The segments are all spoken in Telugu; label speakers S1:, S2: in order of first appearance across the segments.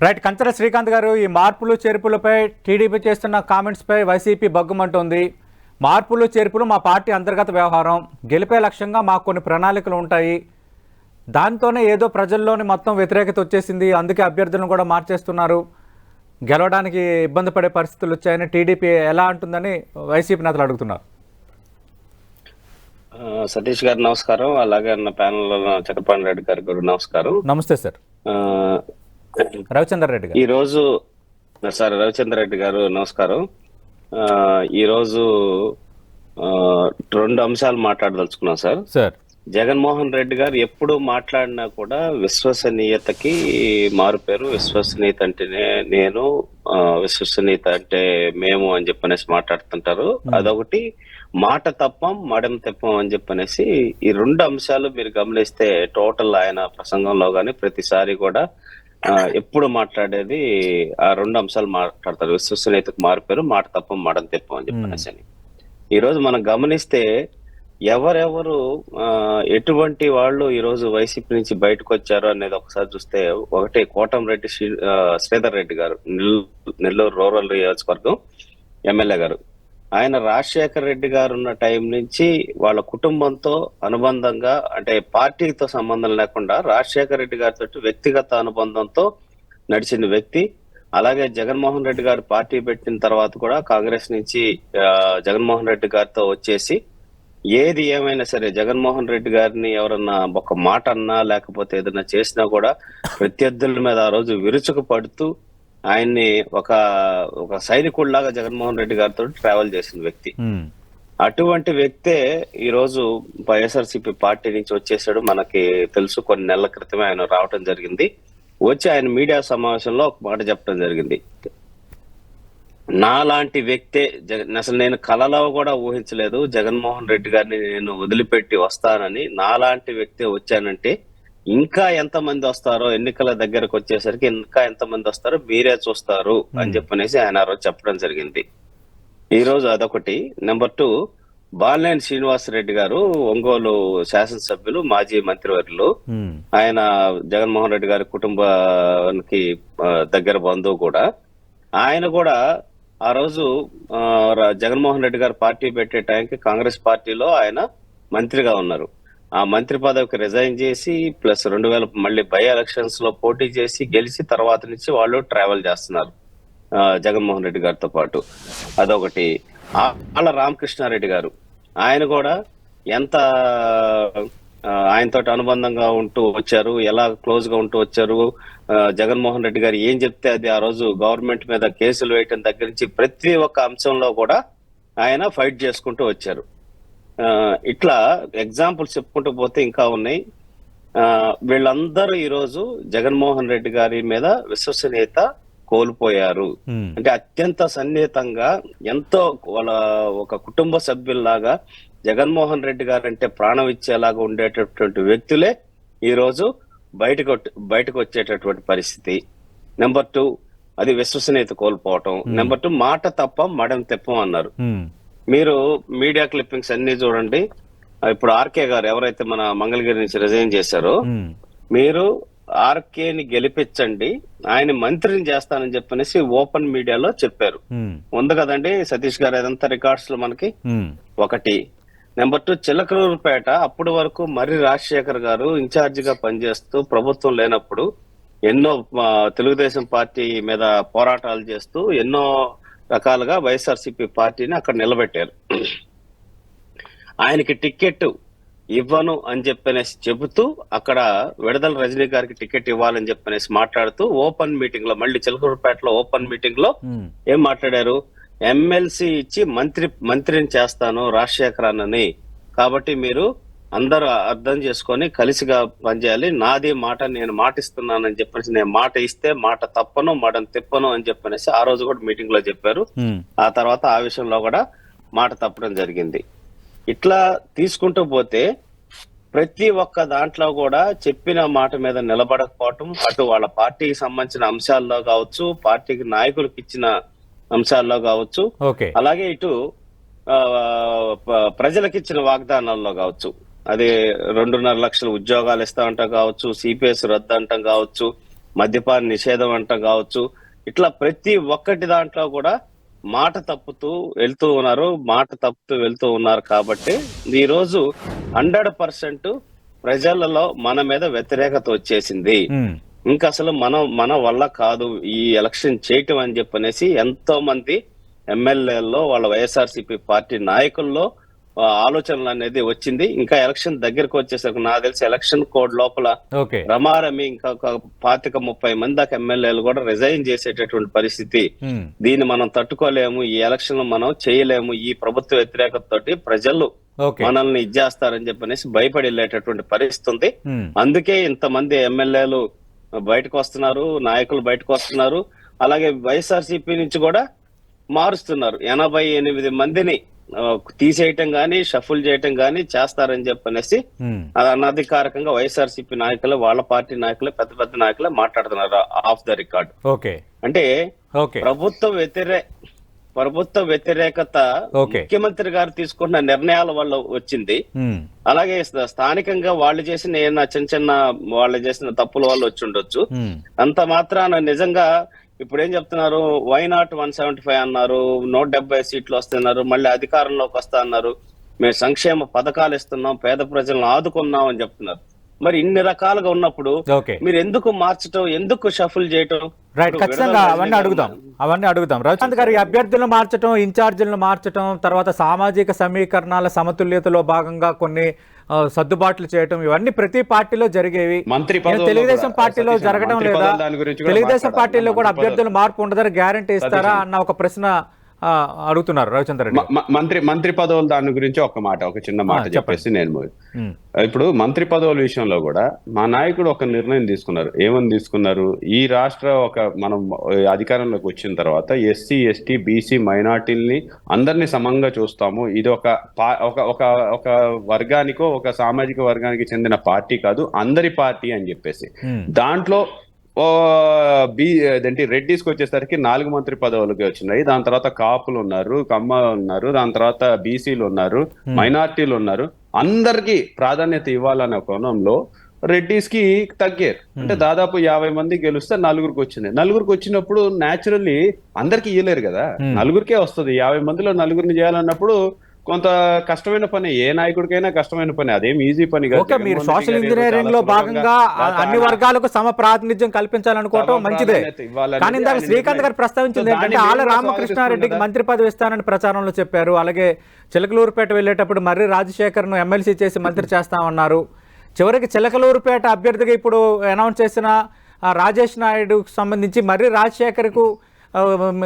S1: రైట్. కంచర శ్రీకాంత్ గారు, ఈ మార్పులు చేర్పులపై టీడీపీ చేస్తున్న కామెంట్స్పై వైసీపీ బగ్గుమంటోంది. మార్పులు చేర్పులు మా పార్టీ అంతర్గత వ్యవహారం, గెలిపే లక్ష్యంగా మాకు కొన్ని ప్రణాళికలు ఉంటాయి, దాంతోనే ఏదో ప్రజల్లోని మొత్తం వ్యతిరేకత వచ్చేసింది, అందుకే అభ్యర్థులను కూడా మార్చేస్తున్నారు, గెలవడానికి ఇబ్బంది పడే పరిస్థితులు వచ్చాయని టీడీపీ ఎలా అంటుందని వైసీపీ నేతలు అడుగుతున్నారు.
S2: సతీష్ గారు నమస్కారం. అలాగే అన్న ప్యానెల్ చక్రపాణి రెడ్డి గారు కూడా నమస్కారం.
S1: నమస్తే సార్. రవిచంద్ర రెడ్డి గారు
S2: ఈరోజు సార్ రవిచంద్ర రెడ్డి గారు నమస్కారం. ఈరోజు రెండు అంశాలు మాట్లాడదలుచుకున్నాం సార్. జగన్మోహన్ రెడ్డి గారు ఎప్పుడు మాట్లాడినా కూడా విశ్వసనీయతకి మారుపేరు. విశ్వసనీయత అంటేనే నేను, విశ్వసనీయత అంటే మేము అని చెప్పనేసి మాట్లాడుతుంటారు. అదొకటి. మాట తప్పం మడం తెప్పం అని చెప్పనేసి ఈ రెండు అంశాలు మీరు గమనిస్తే టోటల్ ఆయన ప్రసంగంలో గాని ప్రతిసారి కూడా ఎప్పుడు మాట్లాడేది ఆ రెండు అంశాలు మాట్లాడతారు. విశ్వసనీయతకు మారిపోయారు, మాట తప్పం మడం తెప్పం అని చెప్పనేసి. ఈ రోజు మనం గమనిస్తే ఎవరెవరు ఎటువంటి వాళ్ళు ఈ రోజు వైసీపీ నుంచి బయటకు వచ్చారు అనేది ఒకసారి చూస్తే, ఒకటి కోటంరెడ్డి శ్రీధర్ రెడ్డి గారు, నెల్లూరు రూరల్ నియోజకవర్గం ఎమ్మెల్యే గారు. ఆయన రాజశేఖర్ రెడ్డి గారు ఉన్న టైం నుంచి వాళ్ళ కుటుంబంతో అనుబంధంగా, అంటే పార్టీతో సంబంధం లేకుండా రాజశేఖర్ రెడ్డి గారితో వ్యక్తిగత అనుబంధంతో నడిచిన వ్యక్తి. అలాగే జగన్మోహన్ రెడ్డి గారు పార్టీ పెట్టిన తర్వాత కూడా కాంగ్రెస్ నుంచి జగన్మోహన్ రెడ్డి గారితో వచ్చేసి ఏది ఏమైనా సరే జగన్మోహన్ రెడ్డి గారిని ఎవరన్నా ఒక మాట అన్నా లేకపోతే ఏదైనా చేసినా కూడా ప్రత్యర్థుల మీద ఆ రోజు విరుచుకు పడుతూ ఆయన్ని ఒక సైనికుడిలాగా జగన్మోహన్ రెడ్డి గారితో ట్రావెల్ చేసిన వ్యక్తి. అటువంటి వ్యక్తే ఈ రోజు వైఎస్ఆర్సీపీ పార్టీ నుంచి వచ్చేసాడు. మనకి తెలుసు, కొన్ని నెలల క్రితమే ఆయన రావటం జరిగింది. వచ్చి ఆయన మీడియా సమావేశంలో ఒక మాట చెప్పడం జరిగింది. నాలాంటి వ్యక్తే అసలు నేను కలలో కూడా ఊహించలేదు జగన్మోహన్ రెడ్డి గారిని నేను వదిలిపెట్టి వస్తానని. నాలాంటి వ్యక్తే వచ్చానంటే ఇంకా ఎంతమంది వస్తారో, ఎన్నికల దగ్గరకు వచ్చేసరికి ఇంకా ఎంతమంది వస్తారో మీరే చూస్తారు అని చెప్పనేసి ఆయన ఆ రోజు చెప్పడం జరిగింది. ఈ రోజు అదొకటి. నెంబర్ 2, బాలినేని శ్రీనివాసరెడ్డి గారు, ఒంగోలు శాసనసభ్యులు, మాజీ మంత్రివర్యులు. ఆయన జగన్మోహన్ రెడ్డి గారి కుటుంబానికి దగ్గర బంధువు కూడా. ఆయన కూడా ఆ రోజు జగన్మోహన్ రెడ్డి గారు పార్టీ పెట్టే టైంకి కాంగ్రెస్ పార్టీలో ఆయన మంత్రిగా ఉన్నారు. ఆ మంత్రి పదవికి రిజైన్ చేసి ప్లస్ 2000 మళ్ళీ బై ఎలక్షన్స్ లో పోటీ చేసి గెలిచి తర్వాత నుంచి వాళ్ళు ట్రావెల్ చేస్తున్నారు జగన్మోహన్ రెడ్డి గారితో పాటు. అదొకటి. ఆళ్ళ రామకృష్ణారెడ్డి గారు, ఆయన కూడా ఎంత ఆయనతో అనుబంధంగా ఉంటూ వచ్చారు, ఎలా క్లోజ్ గా ఉంటూ వచ్చారు. జగన్మోహన్ రెడ్డి గారు ఏం చెప్తే అది ఆ రోజు గవర్నమెంట్ మీద కేసులు వేయటం దగ్గర నుంచి ప్రతి ఒక్క అంశంలో కూడా ఆయన ఫైట్ చేసుకుంటూ వచ్చారు. ఇట్లా ఎగ్జాంపుల్స్ చెప్పుకుంటూ పోతే ఇంకా ఉన్నాయి. వీళ్ళందరూ ఈ రోజు జగన్మోహన్ రెడ్డి గారి మీద విశ్వసనీయత కోల్పోయారు. అంటే అత్యంత సన్నిహితంగా, ఎంతో వాళ్ళ ఒక కుటుంబ సభ్యుల్లాగా జగన్మోహన్ రెడ్డి గారు అంటే ప్రాణం ఇచ్చేలాగా ఉండేటటువంటి వ్యక్తులే ఈ రోజు బయటకు వచ్చేటటువంటి పరిస్థితి. నెంబర్ 2, అది విశ్వసనీయత కోల్పోవటం. నెంబర్ 2, మాట తప్ప మడం తెప్పం అన్నారు. మీరు మీడియా క్లిప్పింగ్స్ అన్ని చూడండి. ఇప్పుడు ఆర్కే గారు ఎవరైతే మన మంగళగిరి నుంచి రిజైన్ చేశారో, మీరు ఆర్కేని గెలిపించండి, ఆయన మంత్రిని చేస్తానని చెప్పనేసి ఓపెన్ మీడియాలో చెప్పారు. ఉంది కదండి సతీష్ గారు, అదంతా రికార్డ్స్ లో మనకి. ఒకటి. నెంబర్ 2, చిలకలూరుపేట అప్పటి వరకు మర్రి రాజశేఖర్ గారు ఇన్ఛార్జ్ గా పనిచేస్తూ ప్రభుత్వం లేనప్పుడు ఎన్నో తెలుగుదేశం పార్టీ మీద పోరాటాలు చేస్తూ ఎన్నో రకాలుగా వైఎస్ఆర్సీపీ పార్టీని అక్కడ నిలబెట్టారు. ఆయనకి టికెట్ ఇవ్వను అని చెప్పనేసి చెబుతూ అక్కడ విడుదల రజనీ గారికి టికెట్ ఇవ్వాలని చెప్పనేసి మాట్లాడుతూ ఓపెన్ మీటింగ్ లో, మళ్ళీ చిలకలూరుపేటలో ఓపెన్ మీటింగ్ లో ఏం మాట్లాడారు? ఎమ్మెల్సీ ఇచ్చి మంత్రిని చేస్తాను రాజశేఖర్ అన్నని, కాబట్టి మీరు అందరూ అర్థం చేసుకొని కలిసిగా పనిచేయాలి, నాది మాట, నేను మాటిస్తున్నానని చెప్పేసి, నేను మాట ఇస్తే మాట తప్పను మడం తిప్పను అని చెప్పనేసి ఆ రోజు కూడా మీటింగ్ లో చెప్పారు. ఆ తర్వాత ఆ విషయంలో కూడా మాట తప్పడం జరిగింది. ఇట్లా తీసుకుంటూ పోతే ప్రతి ఒక్క దాంట్లో కూడా చెప్పిన మాట మీద నిలబడకపోవటం, అటు వాళ్ళ పార్టీకి సంబంధించిన అంశాల్లో కావచ్చు, పార్టీకి నాయకులకు ఇచ్చిన అంశాల్లో కావచ్చు, అలాగే ఇటు ప్రజలకు ఇచ్చిన వాగ్దానాల్లో కావచ్చు, అది 2.5 లక్షల ఉద్యోగాలు ఇస్తా అంటాం కావచ్చు, సిపిఎస్ రద్దు అంటాం కావచ్చు, మద్యపాన నిషేధం అంటాం కావచ్చు, ఇట్లా ప్రతి ఒక్కటి దాంట్లో కూడా మాట తప్పుతూ వెళ్తూ ఉన్నారు కాబట్టి ఈ రోజు 100% ప్రజలలో మన మీద వ్యతిరేకత వచ్చేసింది. ఇంకా అసలు మన వల్ల కాదు ఈ ఎలక్షన్ చేయటం అని చెప్పనేసి ఎంతో మంది ఎమ్మెల్యేల్లో వాళ్ళ వైఎస్ఆర్సీపీ పార్టీ నాయకుల్లో ఆలోచనలు అనేది వచ్చింది. ఇంకా ఎలక్షన్ దగ్గరకు వచ్చేసరికి నాకు తెలిసి ఎలక్షన్ కోడ్ లోపల రమారమి ఇంకా 25-30 మంది దాకా ఎమ్మెల్యేలు కూడా రిజైన్ చేసేటటువంటి పరిస్థితి. దీన్ని మనం తట్టుకోలేము, ఈ ఎలక్షన్ మనం చేయలేము, ఈ ప్రభుత్వ వ్యతిరేకతతోటి ప్రజలు మనల్ని ఇచ్చేస్తారని చెప్పనేసి భయపడి వెళ్ళేటటువంటి పరిస్థితి ఉంది. అందుకే ఇంతమంది ఎమ్మెల్యేలు బయటకు వస్తున్నారు, నాయకులు బయటకు వస్తున్నారు. అలాగే వైఎస్ఆర్సీపీ నుంచి కూడా మారుస్తున్నారు. 88 మందిని తీసేయటం గానీ షఫుల్ చేయటం గానీ చేస్తారని చెప్పనేసి అది అనధికారికంగా వైఎస్ఆర్సీపీ నాయకులు, వాళ్ళ పార్టీ నాయకులు, పెద్ద పెద్ద నాయకులే మాట్లాడుతున్నారు ఆఫ్ ద రికార్డ్. అంటే ప్రభుత్వ వ్యతిరేకత ముఖ్యమంత్రి గారు తీసుకున్న నిర్ణయాల వల్ల వచ్చింది. అలాగే స్థానికంగా వాళ్ళు చేసిన వాళ్ళు చేసిన తప్పుల వల్ల వచ్చి ఉండొచ్చు. అంత మాత్రాన నిజంగా ఇప్పుడు ఏం చెప్తున్నారు, వై నాట్ 175 అన్నారు, 170 సీట్లు వస్తున్నారు, మళ్ళీ అధికారంలోకి వస్తా అన్నారు, మేము సంక్షేమ పథకాలు ఇస్తున్నాం, పేద ప్రజలను ఆదుకున్నాం అని చెప్తున్నారు. మరి ఇన్ని రకాలుగా ఉన్నప్పుడు మీరు ఎందుకు మార్చటం, ఎందుకు షఫుల్ చేయటం?
S1: రైట్, ఖచ్చితంగా అవన్నీ అడుగుదాం. రవిచంద్ర గారు, అభ్యర్థులను మార్చడం, ఇన్ఛార్జీలను మార్చడం, తర్వాత సామాజిక సమీకరణాల సమతుల్యతలో భాగంగా కొన్ని సర్దుబాట్లు చేయటం, ఇవన్నీ ప్రతి పార్టీలో జరిగేవి. తెలుగుదేశం పార్టీలో జరగడం లేదా? తెలుగుదేశం పార్టీలో కూడా అభ్యర్థుల మార్పు ఉండదని గ్యారంటీ ఇస్తారా అన్న ఒక ప్రశ్న అడుగుతున్నారు రవిచంద్ర రెడ్డి.
S3: మంత్రి పదవుల దాని గురించి ఒక చిన్న మాట చెప్పేసి నేను ఇప్పుడు మంత్రి పదవుల విషయంలో కూడా మా నాయకుడు ఒక నిర్ణయం తీసుకున్నారు. ఏమని తీసుకున్నారు, ఈ రాష్ట్ర మనం అధికారంలోకి వచ్చిన తర్వాత ఎస్సీ, ఎస్టీ, బీసీ, మైనార్టీల్ని అందరినీ సమంగా చూస్తాము. ఇది ఒక వర్గానికో ఒక సామాజిక వర్గానికి చెందిన పార్టీ కాదు, అందరి పార్టీ అని చెప్పేసి దాంట్లో రెడ్డిస్కి వచ్చేసరికి 4 మంత్రి పదవులకి వచ్చినాయి. దాని తర్వాత కాపులు ఉన్నారు, కమ్మ ఉన్నారు, దాని తర్వాత బీసీలు ఉన్నారు, మైనార్టీలు ఉన్నారు. అందరికి ప్రాధాన్యత ఇవ్వాలనే కోణంలో రెడ్డిస్ కి తగ్గారు. అంటే దాదాపు 50 మంది గెలిస్తే 4గురికి వచ్చింది. 4గురికి వచ్చినప్పుడు న్యాచురల్లీ అందరికి ఇవ్వలేరు కదా, 4గురికే వస్తుంది. 50 మందిలో 4గురిని చేయాలన్నప్పుడు కొంత కష్టమైన పని, ఏ నాయకుడికైనా కష్టమైన పని, అదేం ఈజీ పని కాదు.
S1: మీరు సోషల్ ఇంజనీరింగ్ లో భాగంగా అన్ని వర్గాలకు సమ ప్రాతినిధ్యం కల్పించాలనుకోవటం మంచిదే. కానీ ఇందాక శ్రీకాంత్ గారు ప్రస్తావించింది ఏంటంటే ఆళ్ళ రామకృష్ణారెడ్డికి మంత్రి పదవి ఇస్తానని ప్రచారంలో చెప్పారు. అలాగే చిలకలూరుపేట వెళ్ళేటప్పుడు మర్రి రాజశేఖర్ ను ఎమ్మెల్సీ చేసి మంత్రి చేస్తామన్నారు. చివరికి చిలకలూరుపేట అభ్యర్థిగా ఇప్పుడు అనౌన్స్ చేసిన రాజేష్ నాయుడుకు సంబంధించి మర్రి రాజశేఖర్కు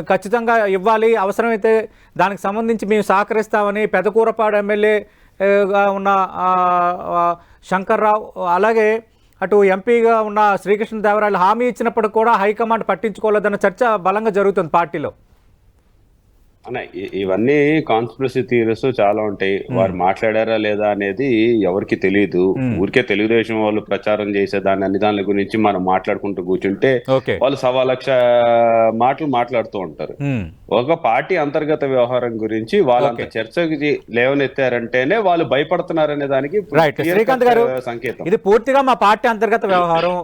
S1: ఖచ్చితంగా ఇవ్వాలి, అవసరమైతే దానికి సంబంధించి మేము సహకరిస్తామని పెదకూరపాడు ఎమ్మెల్యేగా ఉన్న శంకర్రావు, అలాగే అటు ఎంపీగా ఉన్న శ్రీకృష్ణదేవరాయలు హామీ ఇచ్చినప్పుడు కూడా హైకమాండ్ పట్టించుకోలేదన్న చర్చ బలంగా జరుగుతుంది పార్టీలో.
S3: అన్న ఇవన్నీ కాన్స్పిరసీ థియరీస్ చాలా ఉంటాయి. వారు మాట్లాడారా లేదా అనేది ఎవరికి తెలియదు. ఊరికే తెలుగుదేశం వాళ్ళు ప్రచారం చేసే అన్ని దాని గురించి మనం మాట్లాడుకుంటూ కూర్చుంటే వాళ్ళు 1,00,000 మాటలు మాట్లాడుతూ ఉంటారు. ఒక పార్టీ అంతర్గత వ్యవహారం గురించి వాళ్ళంత చర్చకి లేవనెత్తారంటేనే వాళ్ళు భయపడుతున్నారనే దానికి
S1: శ్రీకాంత్ గారు సంకేతం. ఇది పూర్తిగా మా పార్టీ అంతర్గత వ్యవహారం,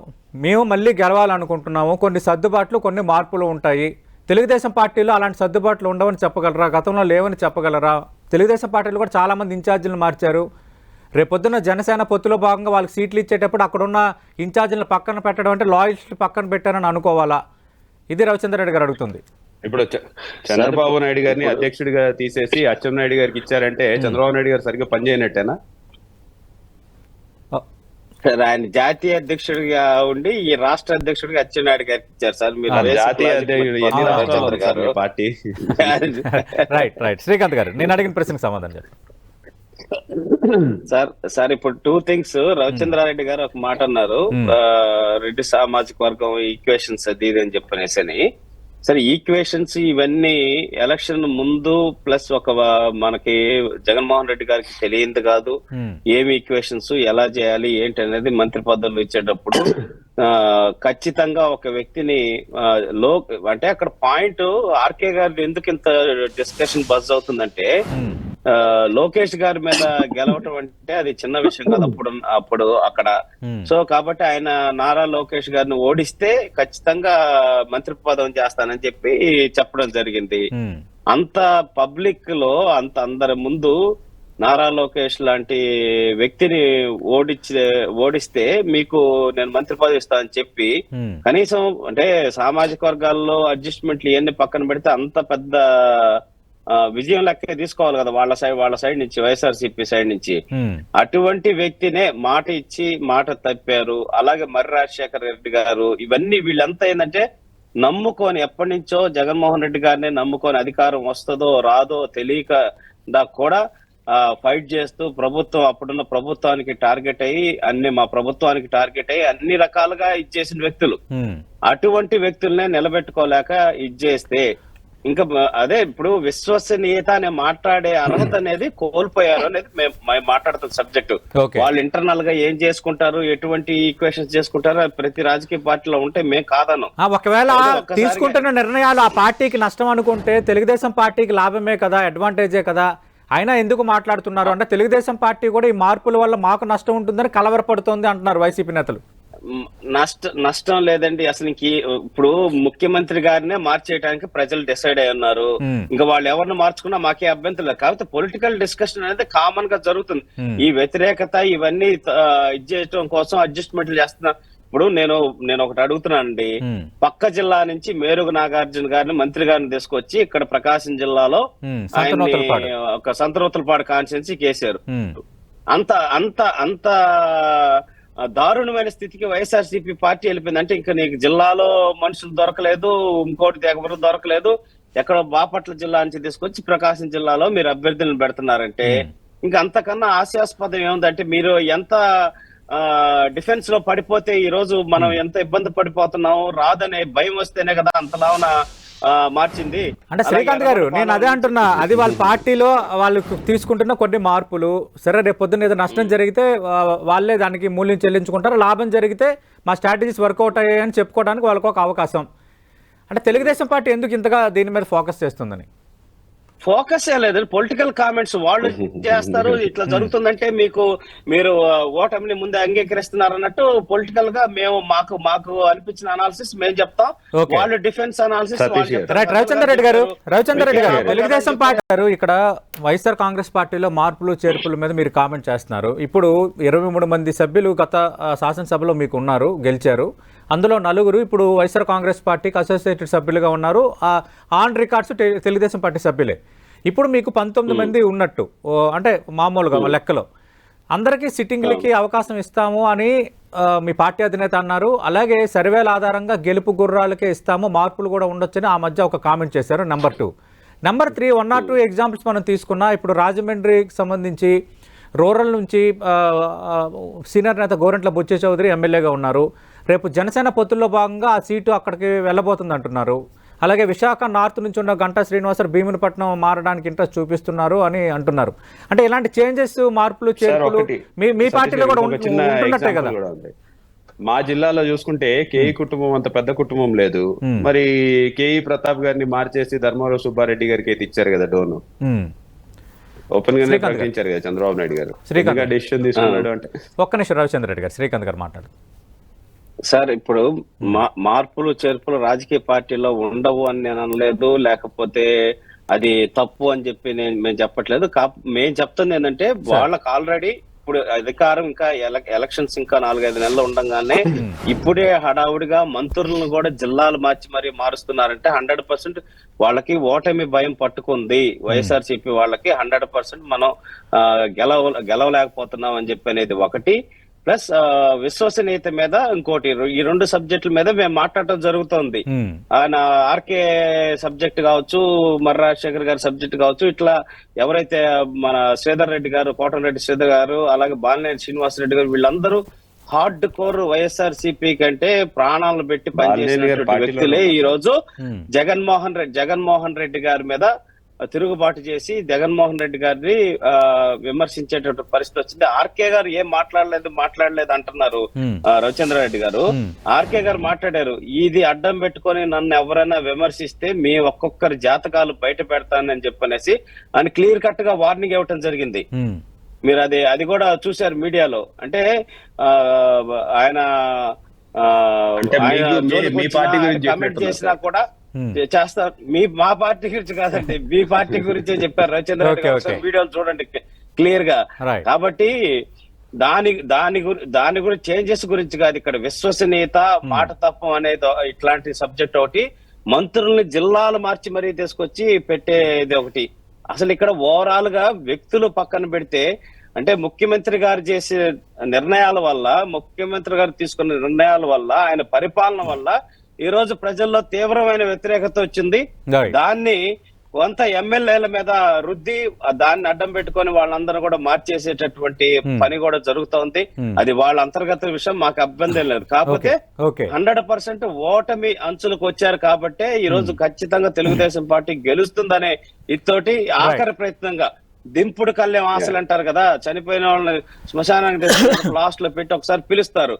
S1: మేము మళ్ళీ గెలవాలనుకుంటున్నాము, కొన్ని సర్దుబాట్లు కొన్ని మార్పులు ఉంటాయి. తెలుగుదేశం పార్టీలో అలాంటి సర్దుబాట్లు ఉండవని చెప్పగలరా? గతంలో లేవని చెప్పగలరా? తెలుగుదేశం పార్టీలో కూడా చాలామంది ఇన్ఛార్జీలను మార్చారు. రేపొద్దున జనసేన పొత్తులో భాగంగా వాళ్ళకి సీట్లు ఇచ్చేటప్పుడు అక్కడున్న ఇన్ఛార్జీలను పక్కన పెట్టడం అంటే లాయలిస్టులు పక్కన పెట్టారని అనుకోవాలా? ఇది రవిచంద్ర రెడ్డి గారు అడుగుతుంది.
S3: ఇప్పుడు చంద్రబాబు నాయుడు గారిని అధ్యక్షుడిగా తీసేసి అచ్చెన్నాయుడు గారికి ఇచ్చారంటే చంద్రబాబు నాయుడు గారు సరిగ్గా పనిచేయనట్టేనా?
S2: ఆయన జాతీయ అధ్యక్షుడిగా ఉండి ఈ రాష్ట్ర అధ్యక్షుడిగా అచ్చెన్నాయుడు గారికి ఇచ్చారు సార్. మీరు
S3: జాతీయ అధ్యక్షుడు పార్టీ.
S1: రైట్ శ్రీకాంత్ గారు, నేను అడిగిన ప్రశ్నకు సమాధానం చెప్పండి
S2: సార్. ఇప్పుడు 2 things. రవిచంద్రారెడ్డి గారు ఒక మాట అన్నారు, రెడ్డి సామాజిక వర్గం ఈక్వేషన్స్ అది ఇది అని చెప్పనేసని. సరే, ఈక్వేషన్స్ ఇవన్నీ ఎలక్షన్ ముందు ప్లస్ మనకి జగన్మోహన్ రెడ్డి గారికి తెలియంది కాదు. ఏమి ఈక్వేషన్స్ ఎలా చేయాలి ఏంటి అనేది మంత్రి పదవులు ఇచ్చేటప్పుడు ఖచ్చితంగా ఒక వ్యక్తిని అంటే అక్కడ పాయింట్ ఆర్కే గారు ఎందుకు ఇంత డిస్కషన్ బజ్ అవుతుందంటే లోకేష్ గారి మీద గెలవటం అంటే అది చిన్న విషయం కాదు అప్పుడు అక్కడ. సో కాబట్టి ఆయన నారా లోకేష్ గారిని ఓడిస్తే ఖచ్చితంగా మంత్రి పదవి చేస్తానని చెప్పి చెప్పడం జరిగింది. అంత పబ్లిక్ లో అందరి ముందు నారా లోకేష్ లాంటి వ్యక్తిని ఓడిస్తే మీకు నేను మంత్రి పదవి ఇస్తానని చెప్పి కనీసం అంటే సామాజిక వర్గాల్లో అడ్జస్ట్మెంట్లు ఇవన్నీ పక్కన పెడితే అంత పెద్ద విజయం లెక్క తీసుకోవాలి కదా వాళ్ళ సైడ్ నుంచి, వైఎస్ఆర్సీపీ సైడ్ నుంచి. అటువంటి వ్యక్తినే మాట ఇచ్చి మాట తప్పారు. అలాగే మర్రి రాజశేఖర రెడ్డి గారు, ఇవన్నీ వీళ్ళంతా ఏంటంటే నమ్ముకొని ఎప్పటి నుంచో జగన్మోహన్ రెడ్డి గారిని నమ్ముకొని అధికారం వస్తుందో రాదో తెలియక కూడా ఫైట్ చేస్తూ అప్పుడున్న ప్రభుత్వానికి టార్గెట్ అయ్యి మా ప్రభుత్వానికి టార్గెట్ అయ్యి అన్ని రకాలుగా ఇచ్చేసిన వ్యక్తులు. అటువంటి వ్యక్తులనే నిలబెట్టుకోలేక ఇచ్చేస్తే ఇంకా అదే ఇప్పుడు విశ్వసనీయత అనే మాట్లాడే అర్హత అనేది కోల్పోయారు అనేది మేము మాట్లాడుతున్న సబ్జెక్టు. వాళ్ళు ఇంటర్నల్ గా ఏం చేసుకుంటారు, ఎటువంటి ఈక్వేషన్స్ చేసుకుంటారు, ప్రతి రాజకీయ పార్టీలో ఉంటే మేము కాదను.
S1: ఒకవేళ తీసుకుంటున్న నిర్ణయాలు ఆ పార్టీకి నష్టం అనుకుంటే తెలుగుదేశం పార్టీకి లాభమే కదా, అడ్వాంటేజే కదా, అయినా ఎందుకు మాట్లాడుతున్నారు అంటే తెలుగుదేశం పార్టీ కూడా ఈ మార్పుల వల్ల మాకు నష్టం ఉంటుందని కలవరపడుతోంది అంటున్నారు వైసీపీ నేతలు.
S2: నష్టం లేదండి. అసలు ఇప్పుడు ముఖ్యమంత్రి గారినే మార్చేయడానికి ప్రజలు డిసైడ్ అయి ఉన్నారు. ఇంకా వాళ్ళు ఎవరిని మార్చుకున్నా మాకే అభ్యంతరం లేదు. కాబట్టి పొలిటికల్ డిస్కషన్ అనేది కామన్ గా జరుగుతుంది. ఈ వ్యతిరేకత ఇవన్నీ చేయడం కోసం అడ్జస్ట్మెంట్లు చేస్తున్నా. ఇప్పుడు నేను ఒకటి అడుగుతున్నానండి, పక్క జిల్లా నుంచి మేరుగు నాగార్జున గారిని మంత్రి గారిని తీసుకొచ్చి ఇక్కడ ప్రకాశం జిల్లాలో ఒక సంతనూతలపాడు కాన్స్టిట్యున్సీ కేసారు. అంత అంత అంత దారుణమైన స్థితికి వైఎస్ఆర్సీపీ పార్టీ వెళ్ళిపోయింది. అంటే ఇంకా నీకు జిల్లాలో మనుషులు దొరకలేదు, ఇంకోటి ఎవరు దొరకలేదు, ఎక్కడ బాపట్ల జిల్లా నుంచి తీసుకొచ్చి ప్రకాశం జిల్లాలో మీరు అభ్యర్థులను పెడుతున్నారంటే ఇంకా అంతకన్నా హాస్యాస్పదం ఏముందంటే మీరు ఎంత డిఫెన్స్ లో పడిపోతే ఈ రోజు మనం ఎంత ఇబ్బంది పడిపోతున్నాం, రాదనే భయం వస్తేనే కదా అంతలావున మార్చింది.
S1: అంటే శ్రీకాంత్ గారు నేను అదే అంటున్నా, అది వాళ్ళ పార్టీలో వాళ్ళు తీసుకుంటున్న కొన్ని మార్పులు. సరే రేపు పొద్దున్న ఏదో నష్టం జరిగితే వాళ్ళే దానికి మూల్యం చెల్లించుకుంటారు, లాభం జరిగితే మా స్ట్రాటజీస్ వర్కౌట్ అయ్యాయని చెప్పుకోవడానికి వాళ్ళకు ఒక అవకాశం. అంటే తెలుగుదేశం పార్టీ ఎందుకు ఇంతగా దీని మీద ఫోకస్ చేస్తుందని?
S2: ఫోకస్ లేదు, పొలిటికల్ కామెంట్స్ వాళ్ళు చేస్తారు. ఇట్లా జరుగుతుందంటే మీరు ఓటమిని ముందే అంగీకరిస్తున్నారు అన్నట్టు పొలిటికల్ గా మాకు అనిపించిన అనాలిసిస్ మేము చెప్తాం, వాళ్ళు డిఫెన్స్ అనాలిసిస్.
S1: రవిచంద్ర రెడ్డి గారు తెలుగుదేశం పార్టీ గారు ఇక్కడ వైఎస్ఆర్ కాంగ్రెస్ పార్టీలో మార్పులు చేర్పుల మీద మీరు కామెంట్ చేస్తున్నారు. ఇప్పుడు 23 మంది సభ్యులు గత శాసనసభలో మీకు ఉన్నారు, గెలిచారు. అందులో 4 ఇప్పుడు వైఎస్ఆర్ కాంగ్రెస్ పార్టీకి అసోసియేటెడ్ సభ్యులుగా ఉన్నారు. ఆన్ రికార్డ్స్ తెలుగుదేశం పార్టీ సభ్యులే. ఇప్పుడు మీకు 19 మంది ఉన్నట్టు అంటే మామూలుగా లెక్కలో అందరికీ సిట్టింగ్లకి అవకాశం ఇస్తాము అని మీ పార్టీ అధినేత అన్నారు. అలాగే సర్వేల ఆధారంగా గెలుపు గుర్రాలకే ఇస్తాము, మార్పులు కూడా ఉండొచ్చని ఆ మధ్య ఒక కామెంట్ చేశారు. నెంబర్ 2. నెంబర్ 3 1 or 2 ఎగ్జాంపుల్స్ మనం తీసుకున్నా. ఇప్పుడు రాజమండ్రికి సంబంధించి రూరల్ నుంచి సీనియర్ నేత గోరంట్ల బుచ్చే చౌదరి ఎమ్మెల్యేగా ఉన్నారు. రేపు జనసేన పొత్తుల్లో భాగంగా ఆ సీటు అక్కడికి వెళ్ళబోతుంది అంటున్నారు. అలాగే విశాఖ నార్త్ నుంచి ఉన్న గంటా శ్రీనివాసరావు భీమునిపట్నం మారడానికి ఇంట్రెస్ట్ చూపిస్తున్నారు అని అంటున్నారు. అంటే ఇలాంటి చేంజెస్, మార్పులు చేర్పులు మీ పార్టీలో కూడా ఉంటున్నట్టే కదా?
S3: మా జిల్లాలో చూసుకుంటే కేఈ కుటుంబం అంత పెద్ద కుటుంబం లేదు. మరి కేఈ ప్రతాప్ గారిని మార్చేసి ధర్మారావు సుబ్బారెడ్డి గారికి అయితే ఇచ్చారు కదా డోను, ఓపెన్ గానే ప్రకటించారు కదా చంద్రబాబు నాయుడు గారు. శ్రీకాంత్ డెసిషన్ తీసుకున్నాడు అంటే
S1: ఒక్క నిమిషం రవిచంద్ర రెడ్డి గారు, శ్రీకాంత్ గారు మాట్లాడు
S2: సార్. ఇప్పుడు మార్పులు చేర్పులు రాజకీయ పార్టీలో ఉండవు అని నేను అనలేదు, లేకపోతే అది తప్పు అని చెప్పి మేము చెప్పట్లేదు. మేము చెప్తుంది ఏంటంటే వాళ్ళకి ఆల్రెడీ ఇప్పుడు అధికారం ఇంకా ఎలక్షన్స్ ఇంకా 4-5 నెలలు ఉండగానే ఇప్పుడే హడావుడిగా మంత్రులను కూడా జిల్లాలు మార్చి మరీ మారుస్తున్నారంటే 100% వాళ్ళకి ఓటమి భయం పట్టుకుంది. వైఎస్ఆర్సీపీ వాళ్ళకి 100% మనం గెలవలేకపోతున్నాం అని చెప్పి అనేది ఒకటి. ప్లస్ విశ్వసనీయత మీద ఇంకోటి, ఈ 2 సబ్జెక్టుల మీద మేము మాట్లాడటం జరుగుతోంది. ఆయన ఆర్కే సబ్జెక్ట్ కావచ్చు, మర్రి రాజశేఖర్ గారి సబ్జెక్ట్ కావచ్చు, ఇట్లా ఎవరైతే మన శ్రీధర్ రెడ్డి గారు, కోటంరెడ్డి శ్రీధర్ గారు, అలాగే బాలినేని శ్రీనివాసరెడ్డి గారు, వీళ్ళందరూ హార్డ్ కోర్ వైఎస్ఆర్సీపీ కంటే ప్రాణాలను పెట్టి పనిచేసినటువంటి వ్యక్తులే ఈ రోజు జగన్మోహన్ రెడ్డి గారి మీద తిరుగుబాటు చేసి జగన్మోహన్ రెడ్డి గారిని విమర్శించేటటువంటి పరిస్థితి వచ్చింది. ఆర్కే గారు ఏం మాట్లాడలేదు అంటున్నారు రవిచంద్రారెడ్డి గారు. ఆర్కే గారు మాట్లాడారు, ఇది అడ్డం పెట్టుకొని నన్ను ఎవరైనా విమర్శిస్తే మీ ఒక్కొక్కరి జాతకాలు బయట పెడతానని చెప్పనేసి అని క్లియర్ కట్ గా వార్నింగ్ ఇవ్వటం జరిగింది. మీరు అది కూడా చూశారు మీడియాలో. అంటే ఆయన కమెంట్ చేసినా కూడా చేస్తారు. మా పార్టీ గురించి కాదండి, మీ పార్టీ గురించే చెప్పారు రవిచంద్ర వీడియోలు చూడండి క్లియర్ గా. కాబట్టి దాని గురించి చేంజెస్ గురించి కాదు, ఇక్కడ విశ్వసనీయత, మాట తప్పం అనేది ఇట్లాంటి సబ్జెక్ట్ ఒకటి, మంత్రుల్ని జిల్లాలు మార్చి మరీ తీసుకొచ్చి పెట్టేది ఒకటి. అసలు ఇక్కడ ఓవరాల్ గా వ్యక్తులు పక్కన పెడితే, అంటే ముఖ్యమంత్రి గారు చేసే నిర్ణయాల వల్ల, ముఖ్యమంత్రి గారు తీసుకున్న నిర్ణయాల వల్ల, ఆయన పరిపాలన వల్ల ఈ రోజు ప్రజల్లో తీవ్రమైన వ్యతిరేకత వచ్చింది. దాన్ని కొంత ఎమ్మెల్యేల మీద రుద్ది దాన్ని అడ్డం పెట్టుకొని వాళ్ళందరూ కూడా మార్చేసేటటువంటి పని కూడా జరుగుతోంది. అది వాళ్ళ అంతర్గత విషయం, మాకు అభ్యంతరం లేదు. కాకపోతే 100% ఓటమి అంచులకు వచ్చారు కాబట్టే ఈ రోజు ఖచ్చితంగా తెలుగుదేశం పార్టీ గెలుస్తుందనే ఇతోటి ఆఖరి ప్రయత్నంగా దింపుడు కళ్యాణ ఆశలు అంటారు కదా, చనిపోయిన వాళ్ళని శ్మశానానికి లాస్ట్ లో పెట్టి ఒకసారి పిలుస్తారు,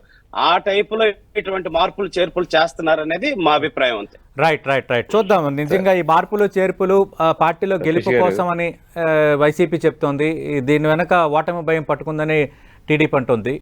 S2: ఆ టైప్ లో ఇటువంటి మార్పులు చేర్పులు చేస్తున్నారు అనేది మా అభిప్రాయం. అంతే.
S1: రైట్ చూద్దాం. నిజంగా ఈ మార్పులు చేర్పులు పార్టీలో గెలుపు కోసం అని వైసీపీ చెప్తోంది. దీని వెనక ఓటమి భయం పట్టుకుందని టీడీపీ అంటోంది.